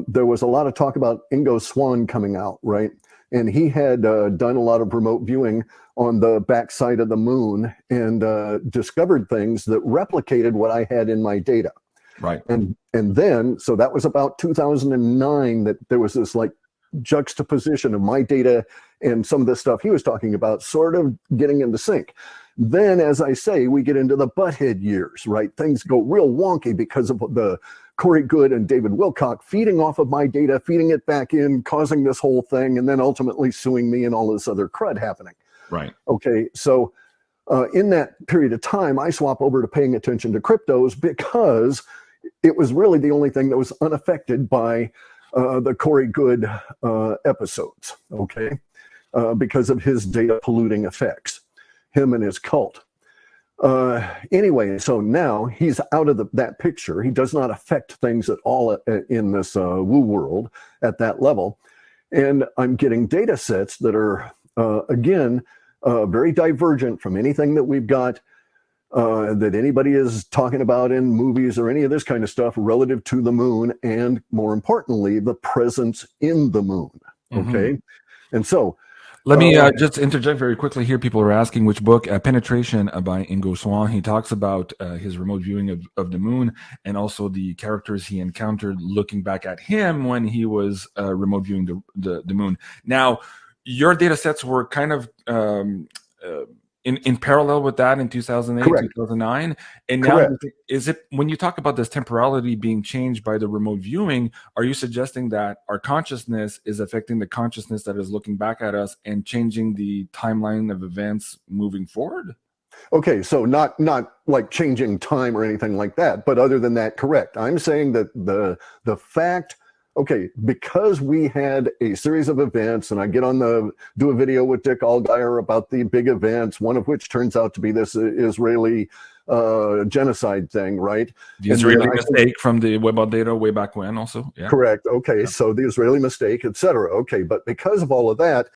there was a lot of talk about Ingo Swann coming out, right? And he had done a lot of remote viewing on the backside of the moon and discovered things that replicated what I had in my data. Right. And then, so that was about 2009 that there was this like juxtaposition of my data and some of the stuff he was talking about sort of getting into sync. Then, as I say, we get into the butthead years, right? Things go real wonky because of the Corey Goode and David Wilcock feeding off of my data, feeding it back in, causing this whole thing, and then ultimately suing me and all this other crud happening. Right. Okay, so in that period of time, I swap over to paying attention to cryptos because it was really the only thing that was unaffected by the Corey Goode episodes, okay, because of his data polluting effects, him and his cult. Anyway, so now he's out of that picture. He does not affect things at all in this woo world at that level. And I'm getting data sets that are, again, very divergent from anything that we've got that anybody is talking about in movies or any of this kind of stuff relative to the moon, and more importantly, the presence in the moon. Okay. And so let me just interject very quickly here. People are asking which book, Penetration by Ingo Swann. He talks about his remote viewing of the moon and also the characters he encountered looking back at him when he was remote viewing the moon. Now, your data sets were kind of in parallel with that in 2008, Correct. 2009. And now, is it, when you talk about this temporality being changed by the remote viewing, are you suggesting that our consciousness is affecting the consciousness that is looking back at us and changing the timeline of events moving forward? Okay, so not like changing time or anything like that, but other than that, correct. I'm saying that the fact, okay, because we had a series of events, and I do a video with Dick Allgaier about the big events, one of which turns out to be this Israeli genocide thing, right? The Israeli mistake from the Web data way back when also? Yeah. Correct. Okay, so the Israeli mistake, et cetera. Okay, but because of all of that,